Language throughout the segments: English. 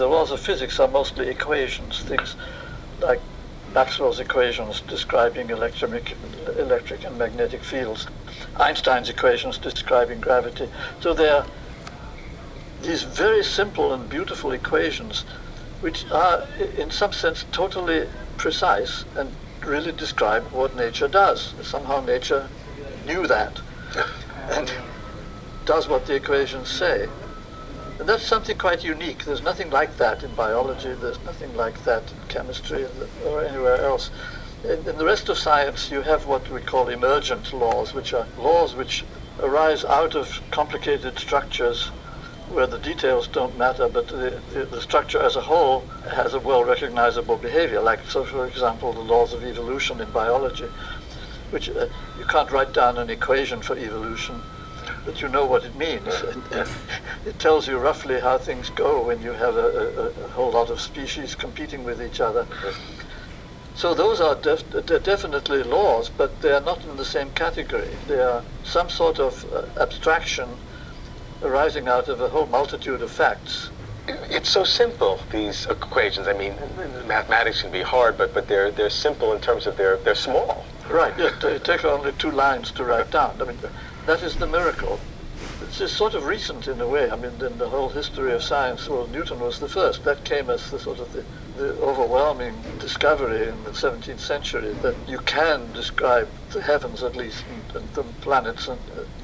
the laws of physics are mostly equations, things like Maxwell's equations describing electric and magnetic fields, Einstein's equations describing gravity. So they are these very simple and beautiful equations which are, in some sense, totally precise and really describe what nature does. Somehow nature knew that and does what the equations say. And that's something quite unique. There's nothing like that in biology. There's nothing like that in chemistry or anywhere else. In the rest of science, you have what we call emergent laws, which are laws which arise out of complicated structures where the details don't matter, but the structure as a whole has a well-recognizable behavior. Like, so for example, the laws of evolution in biology, which you can't write down an equation for evolution, but you know what it means. It tells you roughly how things go when you have a whole lot of species competing with each other. So those are they're definitely laws, but they are not in the same category. They are some sort of abstraction arising out of a whole multitude of facts. It's so simple, these equations. I mean, mathematics can be hard, but they're simple in terms of they're small. Right, yes, it takes only 2 lines to write down. I mean, that is the miracle. It's sort of recent in a way. I mean, in the whole history of science, well, Newton was the first. That came as the sort of the overwhelming discovery in the 17th century that you can describe the heavens, at least, and the planets and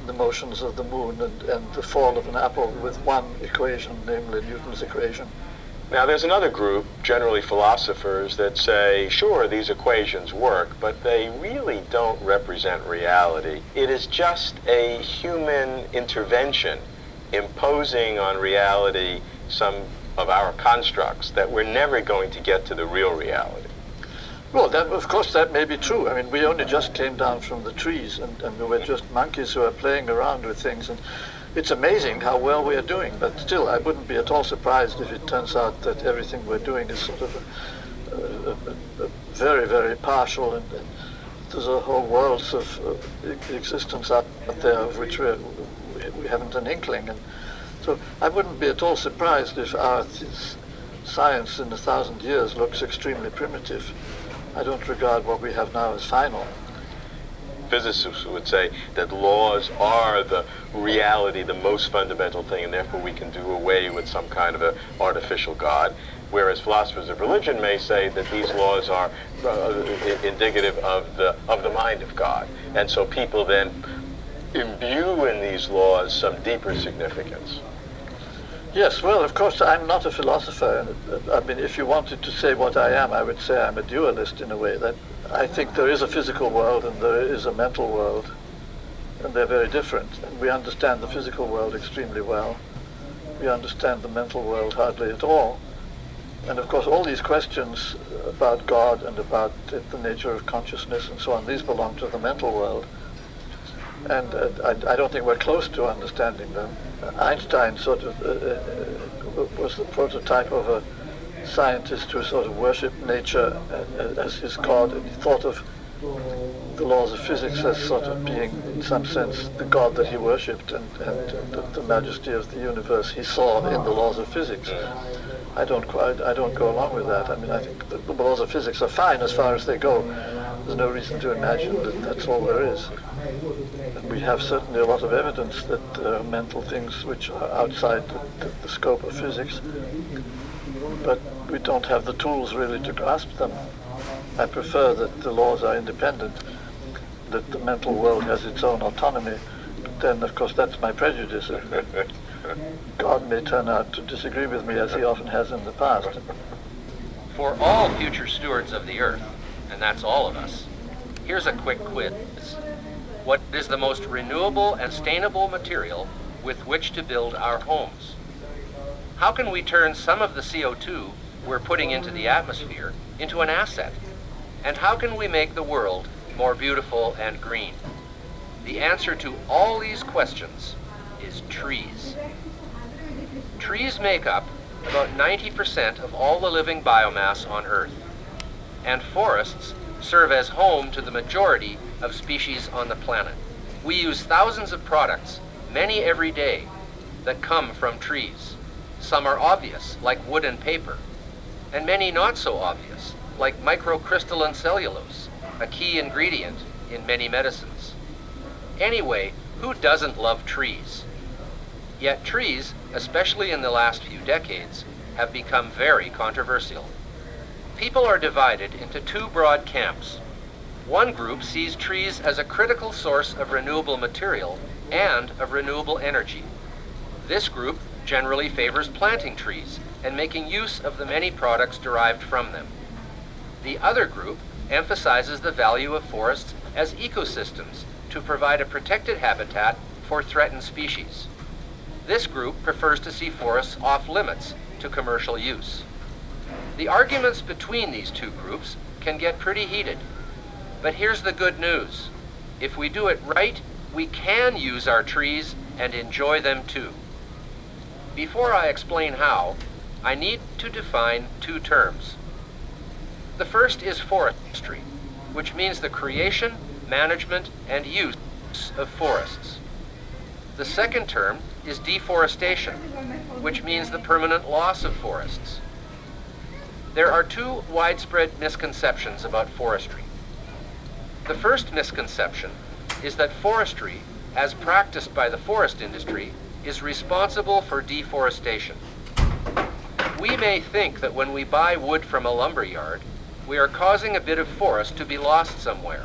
the motions of the moon and the fall of an apple with one equation, namely Newton's equation. Now, there's another group, generally philosophers, that say, sure, these equations work, but they really don't represent reality. It is just a human intervention imposing on reality some of our constructs that we're never going to get to the real reality. Well, of course, that may be true. I mean, we only just came down from the trees, and we were just monkeys who are playing around with things. And it's amazing how well we are doing, but still, I wouldn't be at all surprised if it turns out that everything we're doing is sort of a very, very partial, and there's a whole worlds of existence out there of which we haven't an inkling. And so I wouldn't be at all surprised if our science in 1,000 years looks extremely primitive. I don't regard what we have now as final. Physicists would say that laws are the reality, the most fundamental thing, and therefore we can do away with some kind of an artificial God. Whereas philosophers of religion may say that these laws are indicative of the mind of God. And so people then imbue in these laws some deeper significance. Yes, well, of course, I'm not a philosopher. I mean, if you wanted to say what I am, I would say I'm a dualist in a way, that I think there is a physical world and there is a mental world, and they're very different. And we understand the physical world extremely well. We understand the mental world hardly at all. And of course, all these questions about God and about the nature of consciousness and so on, these belong to the mental world. And I don't think we're close to understanding them. Einstein sort of was the prototype of a scientist who sort of worshipped nature as his God, and he thought of the laws of physics as sort of being, in some sense, the God that he worshipped, and the majesty of the universe he saw in the laws of physics. I don't go along with that. I mean, I think the laws of physics are fine as far as they go. There's no reason to imagine that that's all there is. And we have certainly a lot of evidence that there are mental things which are outside the scope of physics, but we don't have the tools really to grasp them. I prefer that the laws are independent, that the mental world has its own autonomy, but then, of course, that's my prejudice. God may turn out to disagree with me, as he often has in the past. For all future stewards of the earth, and that's all of us, here's a quick quiz. What is the most renewable and sustainable material with which to build our homes? How can we turn some of the CO2 we're putting into the atmosphere into an asset? And how can we make the world more beautiful and green? The answer to all these questions is trees. Trees make up about 90% of all the living biomass on Earth, and forests serve as home to the majority of species on the planet. We use thousands of products, many every day, that come from trees. Some are obvious, like wood and paper, and many not so obvious, like microcrystalline cellulose, a key ingredient in many medicines. Anyway, who doesn't love trees? Yet trees, especially in the last few decades, have become very controversial. People are divided into two broad camps. One group sees trees as a critical source of renewable material and of renewable energy. This group generally favors planting trees and making use of the many products derived from them. The other group emphasizes the value of forests as ecosystems to provide a protected habitat for threatened species. This group prefers to see forests off limits to commercial use. The arguments between these two groups can get pretty heated. But here's the good news. If we do it right, we can use our trees and enjoy them too. Before I explain how, I need to define two terms. The first is forestry, which means the creation, management, and use of forests. The second term is deforestation, which means the permanent loss of forests. There are two widespread misconceptions about forestry. The first misconception is that forestry, as practiced by the forest industry, is responsible for deforestation. We may think that when we buy wood from a lumber yard, we are causing a bit of forest to be lost somewhere.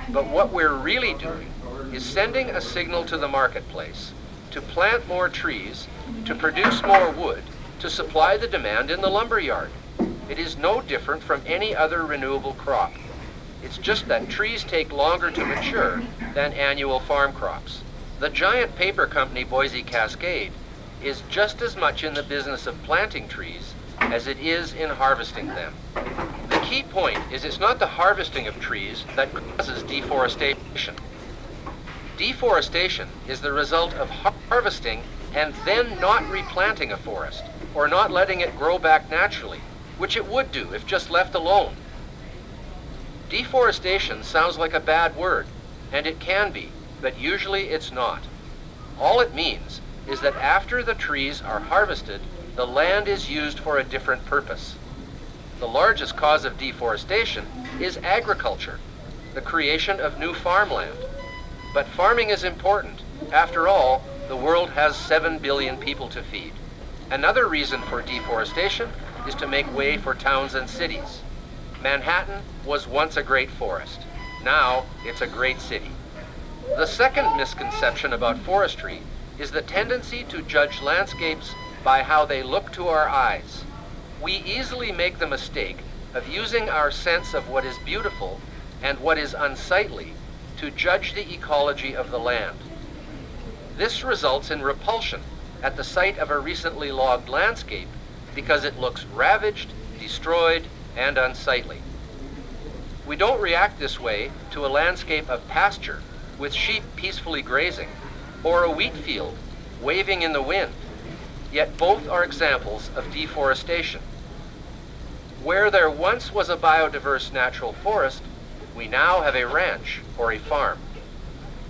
But what we're really doing is sending a signal to the marketplace to plant more trees, to produce more wood, to supply the demand in the lumber yard. It is no different from any other renewable crop. It's just that trees take longer to mature than annual farm crops. The giant paper company Boise Cascade is just as much in the business of planting trees as it is in harvesting them. The key point is it's not the harvesting of trees that causes deforestation. Deforestation is the result of harvesting and then not replanting a forest, or not letting it grow back naturally, which it would do if just left alone. Deforestation sounds like a bad word, and it can be, but usually it's not. All it means is that after the trees are harvested, the land is used for a different purpose. The largest cause of deforestation is agriculture, the creation of new farmland. But farming is important. After all, the world has 7 billion people to feed. Another reason for deforestation is to make way for towns and cities. Manhattan was once a great forest. Now it's a great city. The second misconception about forestry is the tendency to judge landscapes by how they look to our eyes. We easily make the mistake of using our sense of what is beautiful and what is unsightly to judge the ecology of the land. This results in repulsion at the sight of a recently logged landscape because it looks ravaged, destroyed, and unsightly. We don't react this way to a landscape of pasture with sheep peacefully grazing, or a wheat field waving in the wind, yet both are examples of deforestation. Where there once was a biodiverse natural forest, we now have a ranch or a farm.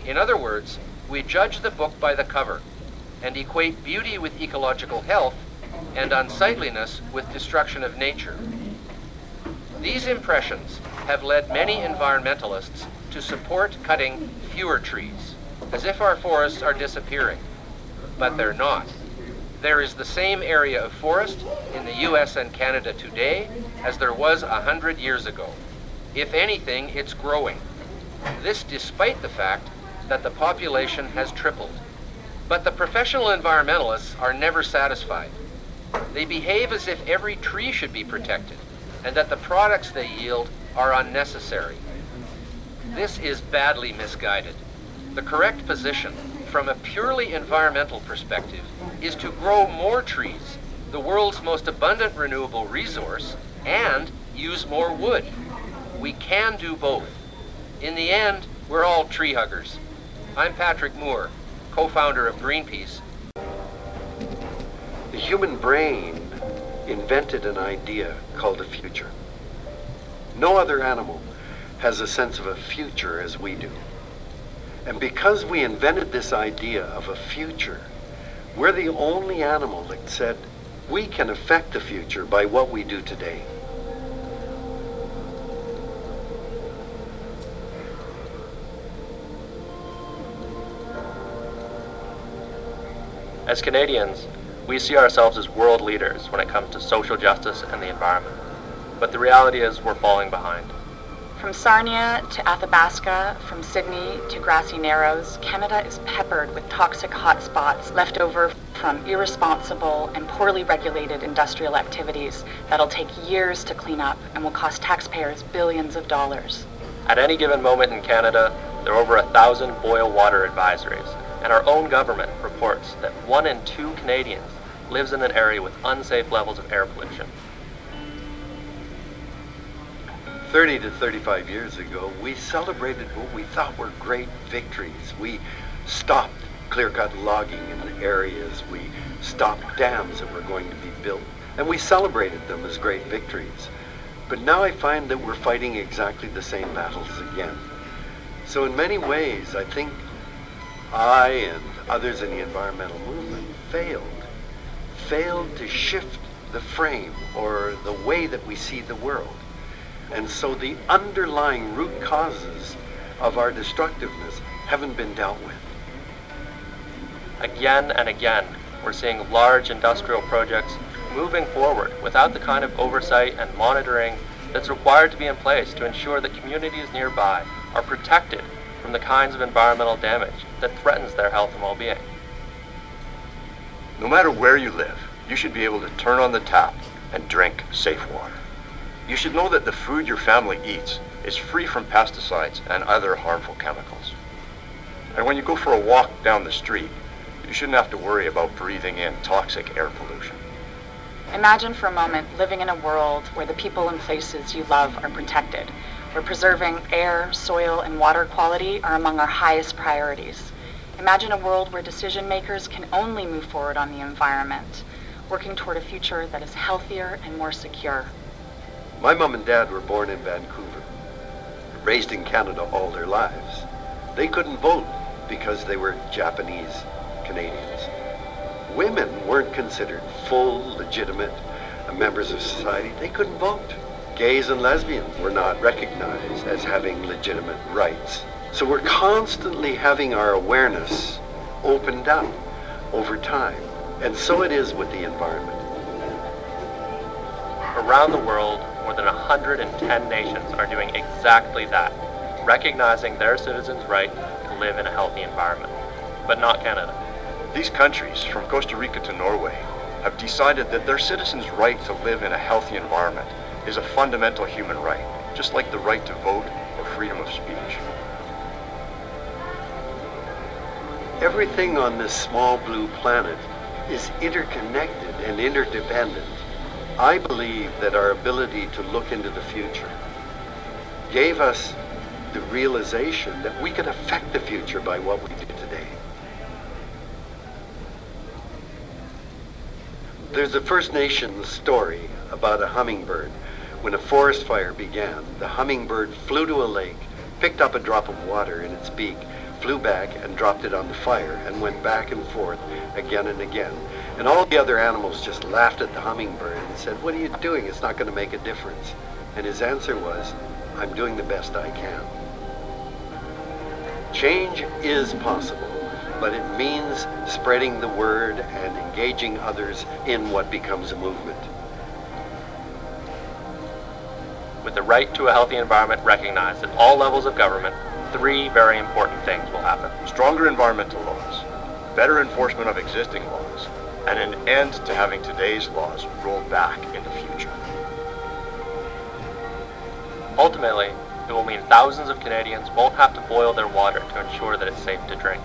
In other words, we judge the book by the cover and equate beauty with ecological health and unsightliness with destruction of nature. These impressions have led many environmentalists to support cutting fewer trees, as if our forests are disappearing. But they're not. There is the same area of forest in the US and Canada today as there was 100 years ago. If anything, it's growing. This despite the fact that the population has tripled. But the professional environmentalists are never satisfied. They behave as if every tree should be protected and that the products they yield are unnecessary. This is badly misguided. The correct position, from a purely environmental perspective, is to grow more trees, the world's most abundant renewable resource, and use more wood. We can do both. In the end, we're all tree huggers. I'm Patrick Moore, co-founder of Greenpeace. The human brain invented an idea called a future. No other animal has a sense of a future as we do. And because we invented this idea of a future, we're the only animal that said We can affect the future by what we do today. As Canadians, we see ourselves as world leaders when it comes to social justice and the environment. But the reality is we're falling behind. From Sarnia to Athabasca, from Sydney to Grassy Narrows, Canada is peppered with toxic hotspots left over from irresponsible and poorly regulated industrial activities that'll take years to clean up and will cost taxpayers billions of dollars. At any given moment in Canada, there are over 1,000 boil water advisories, and our own government reports that 1 in 2 Canadians lives in an area with unsafe levels of air pollution. 30 to 35 years ago, we celebrated what we thought were great victories. We stopped clear-cut logging in areas. We stopped dams that were going to be built. And we celebrated them as great victories. But now I find that we're fighting exactly the same battles again. So in many ways, I think I and others in the environmental movement failed to shift the frame or the way that we see the world. And so the underlying root causes of our destructiveness haven't been dealt with. Again and again, we're seeing large industrial projects moving forward without the kind of oversight and monitoring that's required to be in place to ensure that communities nearby are protected from the kinds of environmental damage that threatens their health and well-being. No matter where you live, you should be able to turn on the tap and drink safe water. You should know that the food your family eats is free from pesticides and other harmful chemicals. And when you go for a walk down the street, you shouldn't have to worry about breathing in toxic air pollution. Imagine for a moment living in a world where the people and places you love are protected, where preserving air, soil, and water quality are among our highest priorities. Imagine a world where decision makers can only move forward on the environment, working toward a future that is healthier and more secure. My mom and dad were born in Vancouver, raised in Canada all their lives. They couldn't vote because they were Japanese Canadians. Women weren't considered full, legitimate members of society. They couldn't vote. Gays and lesbians were not recognized as having legitimate rights. So we're constantly having our awareness opened up over time. And so it is with the environment. Around the world, more than 110 nations are doing exactly that, recognizing their citizens' right to live in a healthy environment, but not Canada. These countries, from Costa Rica to Norway, have decided that their citizens' right to live in a healthy environment is a fundamental human right, just like the right to vote or freedom of speech. Everything on this small blue planet is interconnected and interdependent. I believe that our ability to look into the future gave us the realization that we could affect the future by what we do today. There's a First Nations story about a hummingbird. When a forest fire began, the hummingbird flew to a lake, picked up a drop of water in its beak, flew back and dropped it on the fire, and went back and forth again and again. And all the other animals just laughed at the hummingbird and said, "What are you doing? It's not going to make a difference." And his answer was, "I'm doing the best I can." Change is possible, but it means spreading the word and engaging others in what becomes a movement. With the right to a healthy environment recognized at all levels of government, 3 very important things will happen. Stronger environmental laws, better enforcement of existing laws, and an end to having today's laws rolled back in the future. Ultimately, it will mean thousands of Canadians won't have to boil their water to ensure that it's safe to drink.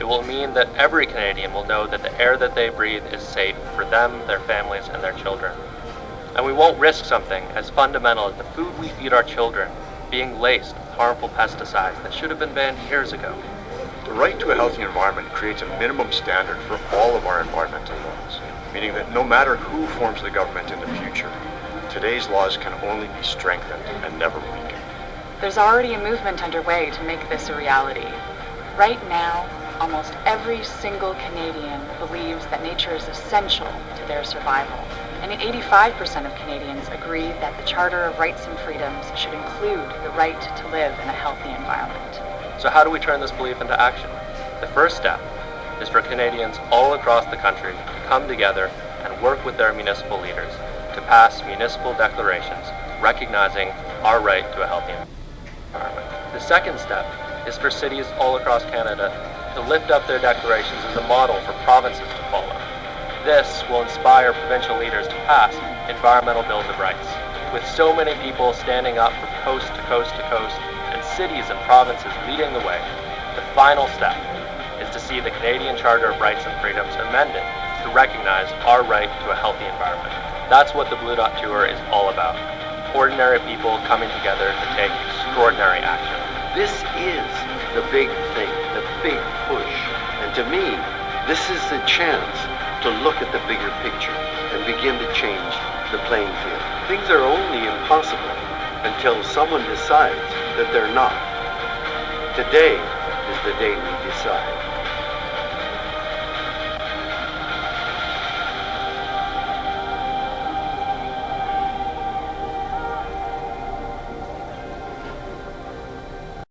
It will mean that every Canadian will know that the air that they breathe is safe for them, their families, and their children. And we won't risk something as fundamental as the food we feed our children being laced with harmful pesticides that should have been banned years ago. The right to a healthy environment creates a minimum standard for all of our environmental laws, meaning that no matter who forms the government in the future, today's laws can only be strengthened and never weakened. There's already a movement underway to make this a reality. Right now, almost every single Canadian believes that nature is essential to their survival. And 85% of Canadians agree that the Charter of Rights and Freedoms should include the right to live in a healthy environment. So how do we turn this belief into action? The first step is for Canadians all across the country to come together and work with their municipal leaders to pass municipal declarations recognizing our right to a healthy environment. The second step is for cities all across Canada to lift up their declarations as a model for provinces to follow. This will inspire provincial leaders to pass environmental bills of rights. With so many people standing up from coast to coast to coast, and cities and provinces leading the way, the final step is to see the Canadian Charter of Rights and Freedoms amended to recognize our right to a healthy environment. That's what the Blue Dot Tour is all about. Ordinary people coming together to take extraordinary action. This is the big thing, the big push. And to me, this is the chance to look at the bigger picture and begin to change the playing field. Things are only impossible until someone decides that they're not. Today is the day we decide.